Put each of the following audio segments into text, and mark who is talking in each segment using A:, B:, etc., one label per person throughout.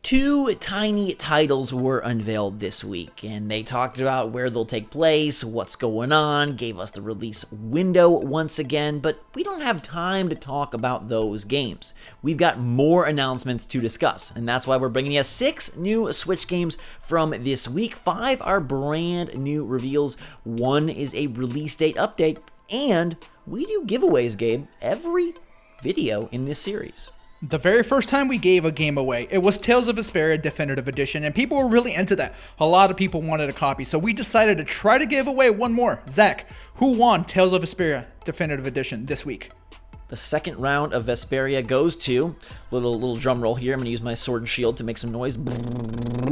A: Two tiny titles were unveiled this week, and they talked about where they'll take place, what's going on, gave us the release window once again, but we don't have time to talk about those games. We've got more announcements to discuss, and that's why we're bringing you 6 new Switch games from this week. 5 are brand new reveals, 1 is a release date update, and we do giveaways, Gabe, every video in this series.
B: The very first time we gave a game away, it was Tales of Vesperia Definitive Edition, and people were really into that. A lot of people wanted a copy, so we decided to try to give away one more. Zach, who won Tales of Vesperia Definitive Edition this week?
A: The second round of Vesperia goes to, little drum roll here, I'm going to use my sword and shield to make some noise.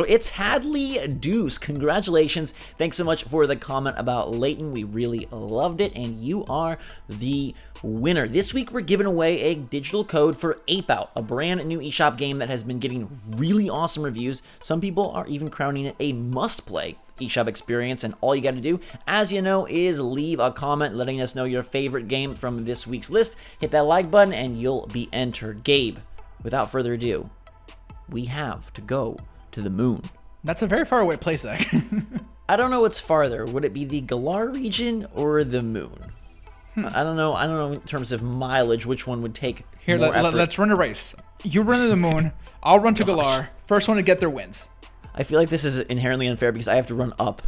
A: It's Hadley Deuce. Congratulations. Thanks so much for the comment about Layton. We really loved it, and you are the winner. This week, we're giving away a digital code for APE OUT, a brand new eShop game that has been getting really awesome reviews. Some people are even crowning it a must-play eShop experience, and all you got to do, as you know, is leave a comment letting us know your favorite game from this week's list. Hit that like button, and you'll be entered. Gabe, without further ado, we have to go to the moon.
B: That's a very far away place, Zach.
A: I don't know what's farther. Would it be the Galar region or the moon? I don't know in terms of mileage which one would take
B: Here,
A: more effort.
B: let's run a race. You run to the moon, I'll run to Galar. First one to get there wins.
A: I feel like this is inherently unfair because I have to run up,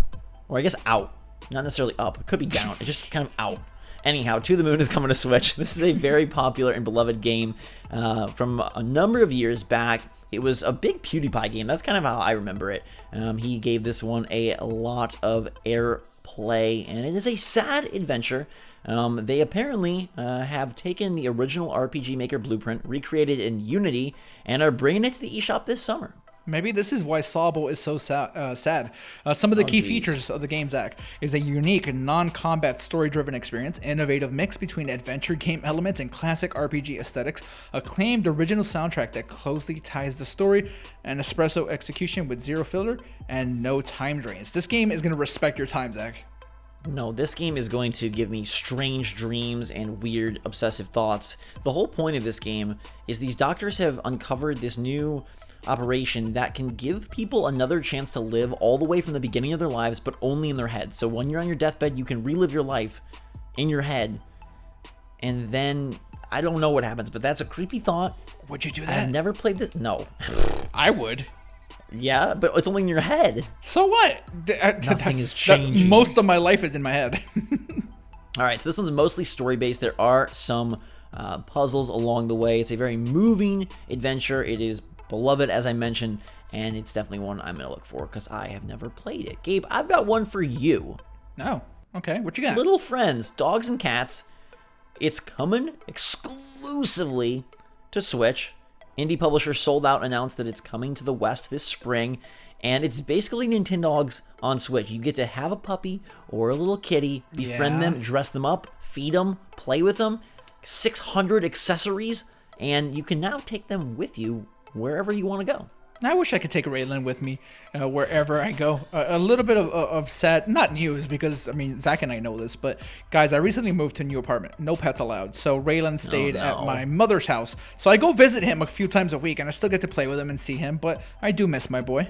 A: or I guess out. Not necessarily up. It could be down. It's just kind of out. Anyhow, To the Moon is coming to Switch. This is a very popular and beloved game from a number of years back. It was a big PewDiePie game. That's kind of how I remember it. He gave this one a lot of airplay, and it is a sad adventure. They apparently have taken the original RPG Maker blueprint, recreated in Unity, and are bringing it to the eShop this summer.
B: Maybe this is why Sawbo is so sad. Some of the key features of the game, Zach, is a unique non-combat story-driven experience, innovative mix between adventure game elements and classic RPG aesthetics, acclaimed original soundtrack that closely ties the story, and espresso execution with zero filler and no time drains. This game is going to respect your time, Zach.
A: No, this game is going to give me strange dreams and weird obsessive thoughts. The whole point of this game is these doctors have uncovered this new operation that can give people another chance to live all the way from the beginning of their lives, but only in their head. So when you're on your deathbed, you can relive your life in your head, and then I don't know what happens, but that's a creepy thought.
B: Would you do that?
A: I've never played this. No.
B: I would.
A: Yeah, but it's only in your head.
B: So what?
A: Nothing is changing.
B: Most of my life is in my head.
A: All right, so this one's mostly story-based. There are some puzzles along the way. It's a very moving adventure. It is beloved, as I mentioned, and it's definitely one I'm going to look for because I have never played it. Gabe, I've got one for you.
B: Oh, okay. What you got?
A: Little Friends, Dogs and Cats. It's coming exclusively to Switch. Indie publisher Sold Out announced that it's coming to the West this spring, and it's basically Nintendogs on Switch. You get to have a puppy or a little kitty, befriend them, dress them up, feed them, play with them, 600 accessories, and you can now take them with you wherever you want to go.
B: I wish I could take Raylan with me wherever I go. A little bit of sad, not news, because, I mean, Zach and I know this, but guys, I recently moved to a new apartment. No pets allowed. So Raylan stayed at my mother's house. So I go visit him a few times a week, and I still get to play with him and see him, but I do miss my boy.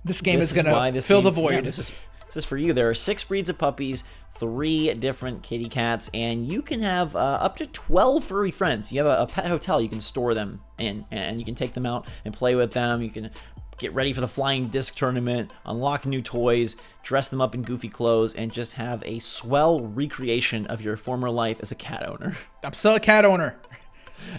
B: This game is going to fill the void.
A: Yeah, this is for you. There are 6 breeds of puppies, 3 different kitty cats, and you can have up to 12 furry friends. You have a pet hotel you can store them in, and you can take them out and play with them. You can get ready for the flying disc tournament, unlock new toys, dress them up in goofy clothes, and just have a swell recreation of your former life as a cat owner.
B: I'm still a cat owner.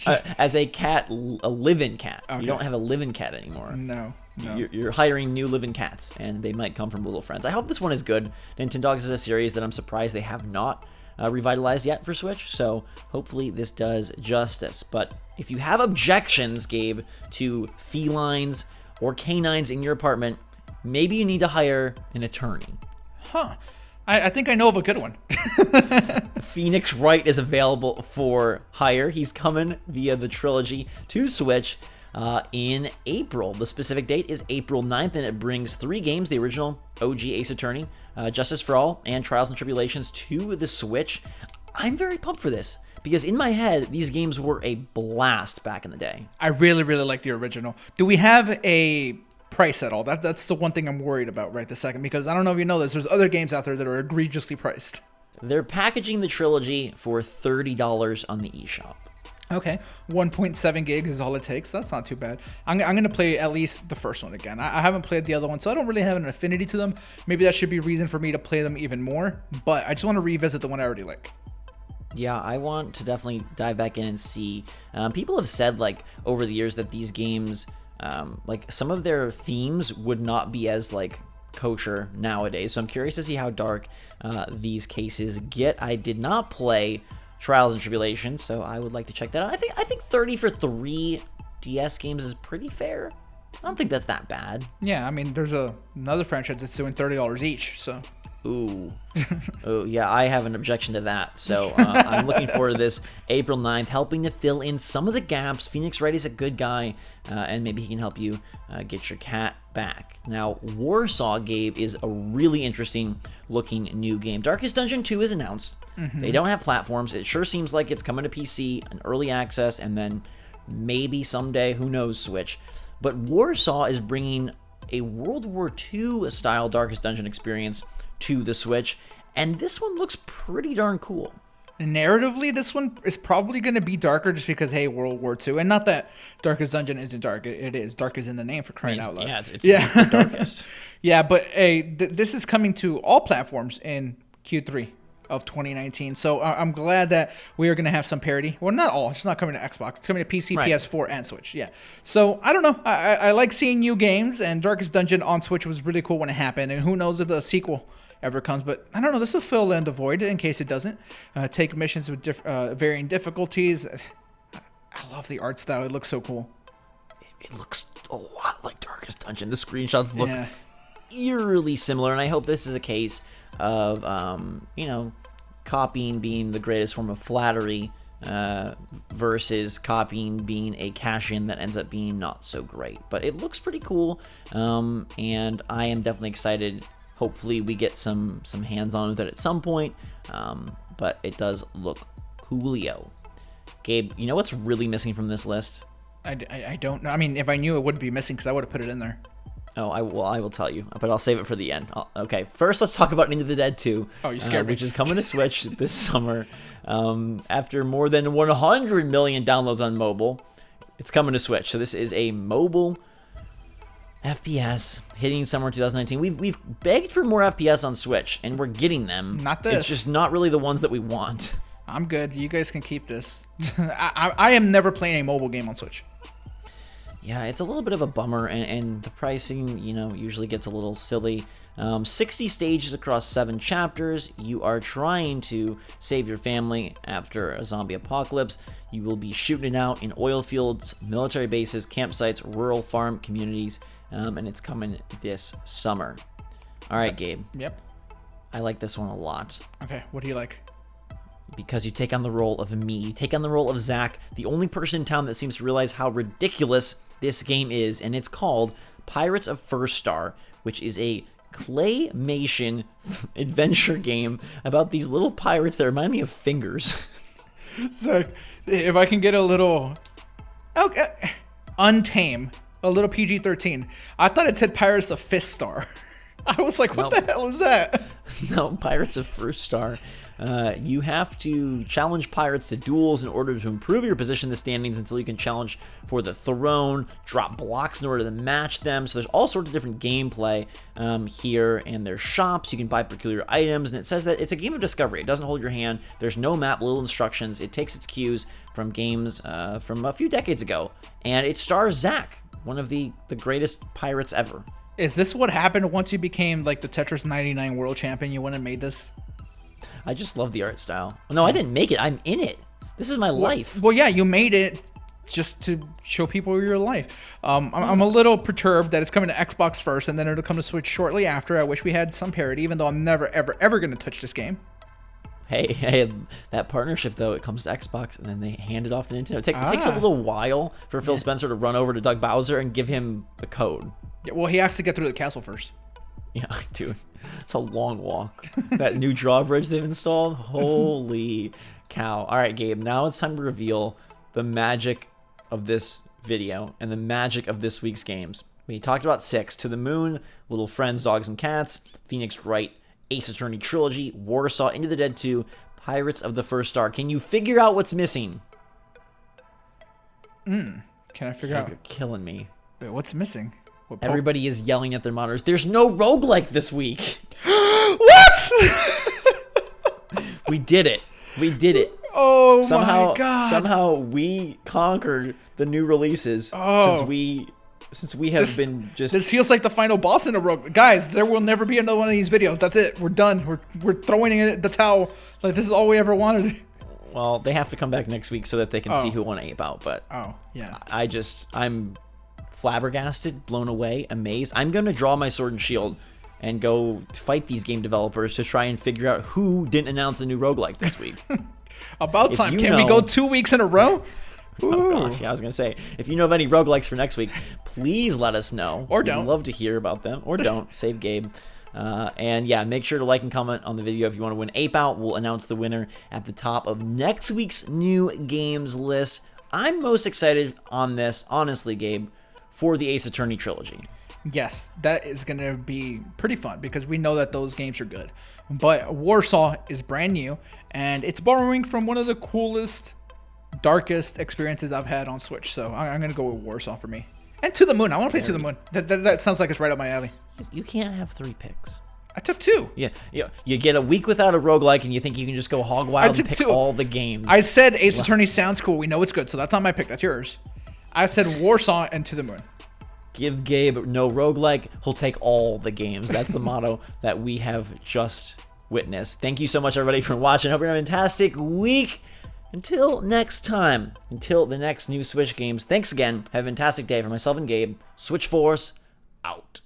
A: As a cat, a live-in cat. Okay. You don't have a live-in cat anymore.
B: No.
A: You're hiring new live-in cats, and they might come from Little Friends. I hope this one is good. Nintendogs is a series that I'm surprised they have not revitalized yet for Switch, so hopefully this does justice. But if you have objections, Gabe, to felines or canines in your apartment, maybe you need to hire an attorney.
B: Huh. I think I know of a good one.
A: Phoenix Wright is available for hire. He's coming via the trilogy to Switch in April. The specific date is April 9th, and it brings 3 games, the original OG Ace Attorney, Justice for All, and Trials and Tribulations to the Switch. I'm very pumped for this because in my head, these games were a blast back in the day.
B: I really, really like the original. Do we have a price at all? That's the one thing I'm worried about right this second, because I don't know if you know this, there's other games out there that are egregiously priced.
A: They're packaging the trilogy for $30 on the eShop.
B: Okay, 1.7 gigs is all it takes. That's not too bad. I'm going to play at least the first one again. I haven't played the other one, so I don't really have an affinity to them. Maybe that should be a reason for me to play them even more, but I just want to revisit the one I already like.
A: Yeah, I want to definitely dive back in and see. People have said, like, over the years that these games, like, some of their themes would not be as, like, kosher nowadays. So I'm curious to see how dark these cases get. I did not play Trials and Tribulations, so I would like to check that out. I think 30 for 3 DS games is pretty fair. I don't think that's that bad.
B: Yeah, I mean, there's another franchise that's doing $30 each, so.
A: Ooh. Oh, yeah, I have an objection to that. So I'm looking forward to this April 9th, helping to fill in some of the gaps. Phoenix Wright is a good guy, and maybe he can help you get your cat back. Now, Warsaw, Gabe, is a really interesting looking new game. Darkest Dungeon 2 is announced. They don't have platforms. It sure seems like it's coming to PC, an early access, and then maybe someday, who knows, Switch. But Warsaw is bringing a World War II style Darkest Dungeon experience to the Switch, and this one looks pretty darn cool.
B: Narratively, this one is probably going to be darker just because, hey, World War II. And not that Darkest Dungeon isn't dark. It is. Dark is in the name, for crying out loud.
A: Yeah, it's the darkest.
B: Yeah, but hey, this is coming to all platforms in Q3 of 2019. So I'm glad that we are going to have some parity. Well, not all. It's not coming to Xbox. It's coming to PC, right. PS4, and Switch. Yeah. So I don't know. I like seeing new games, and Darkest Dungeon on Switch was really cool when it happened. And who knows if the sequel ever comes, but I don't know. This will fill in the void in case it doesn't. Take missions with varying difficulties. I love the art style. It looks so cool.
A: It looks a lot like Darkest Dungeon. The screenshots look eerily similar, and I hope this is a case of copying being the greatest form of flattery versus copying being a cash-in that ends up being not so great. But it looks pretty cool, and I am definitely excited. Hopefully we get some hands-on with it at some point, but it does look coolio. Gabe, you know what's really missing from this list?
B: I don't know. I mean, if I knew, it would be missing because I would have put it in there.
A: Oh, I will tell you, but I'll save it for the end. Okay, first let's talk about Into the Dead 2.
B: Oh, you scared me.
A: Which is coming to Switch this summer. After more than 100 million downloads on mobile, it's coming to Switch. So this is a mobile FPS hitting summer 2019. We've begged for more FPS on Switch, and we're getting them.
B: Not this.
A: It's just not really the ones that we want.
B: I'm good. You guys can keep this. I am never playing a mobile game on Switch.
A: Yeah, it's a little bit of a bummer, and the pricing, usually gets a little silly. 60 stages across 7 chapters. You are trying to save your family after a zombie apocalypse. You will be shooting it out in oil fields, military bases, campsites, rural farm communities, and it's coming this summer. All right, Gabe.
B: Yep.
A: I like this one a lot.
B: Okay, what do you like?
A: Because you take on the role of me. You take on the role of Zach, the only person in town that seems to realize how ridiculous this game is, and it's called Pirates of First Star, which is a claymation adventure game about these little pirates that remind me of fingers.
B: So, if I can get a little untame, a little PG-13. I thought it said Pirates of Fist Star. I was like, what the hell is that?
A: No, Pirates of First Star. You have to challenge pirates to duels in order to improve your position in the standings until you can challenge for the throne, drop blocks in order to match them. So there's all sorts of different gameplay here, and there's shops. You can buy peculiar items, and it says that it's a game of discovery. It doesn't hold your hand. There's no map, little instructions. It takes its cues from games from a few decades ago, and it stars Zach, one of the greatest pirates ever.
B: Is this what happened once you became like the Tetris 99 world champion? You went and made this?
A: I just love the art style. No, I didn't make it. I'm in it. This is my life.
B: Well, yeah, you made it just to show people your life. I'm a little perturbed that it's coming to Xbox first, and then it'll come to Switch shortly after. I wish we had some parity, even though I'm never, ever going to touch this game.
A: Hey, that partnership, though, it comes to Xbox, and then they hand it off to Nintendo. It takes a little while for Phil Spencer to run over to Doug Bowser and give him the code.
B: Yeah, well, he has to get through the castle first.
A: Yeah, dude, it's a long walk. That new drawbridge they've installed, holy cow. All right, Gabe, now it's time to reveal the magic of this video and the magic of this week's games. We talked about 6, To the Moon, Little Friends, Dogs and Cats, Phoenix Wright, Ace Attorney Trilogy, Warsaw, Into the Dead 2, Pirates of the First Star. Can you figure out what's missing?
B: Can I figure out?
A: You're killing me.
B: Wait, what's missing?
A: Everybody is yelling at their monitors. There's no roguelike this week.
B: What?
A: We did it. We did it.
B: Oh my god.
A: Somehow we conquered the new releases since we have been just...
B: This feels like the final boss in a rogue. Guys, there will never be another one of these videos. That's it. We're done. We're throwing in the towel. Like, this is all we ever wanted.
A: Well, they have to come back next week so that they can see who won APE OUT, but...
B: Oh, yeah.
A: I'm flabbergasted, blown away, amazed. I'm going to draw my sword and shield and go fight these game developers to try and figure out who didn't announce a new roguelike this week.
B: About time. Can we go 2 weeks in a row?
A: Oh gosh, yeah, I was gonna say, if you know of any roguelikes for next week, please let us know.
B: Or don't.
A: We'd love to hear about them. Or don't. Save Gabe. And yeah, make sure to like and comment on the video if you want to win APE OUT. We'll announce the winner at the top of next week's new games list. I'm most excited on this, honestly, Gabe, for the Ace Attorney trilogy.
B: Yes, that is going to be pretty fun because we know that those games are good. But Warsaw is brand new, and it's borrowing from one of the coolest, darkest experiences I've had on Switch. So I'm going to go with Warsaw for me. And To the Moon. I want to play To the Moon. That sounds like it's right up my alley.
A: You can't have 3 picks.
B: I took 2.
A: Yeah, you get a week without a roguelike, and you think you can just go hog wild and pick
B: 2.
A: all the games.
B: I said Ace Attorney sounds cool. We know it's good, so that's not my pick. That's yours. I said Warsaw and To the Moon.
A: Give Gabe no roguelike. He'll take all the games. That's the motto that we have just witnessed. Thank you so much, everybody, for watching. Hope you're having a fantastic week. Until next time, until the next new Switch games, thanks again. Have a fantastic day. For myself and Gabe, SwitchForce out.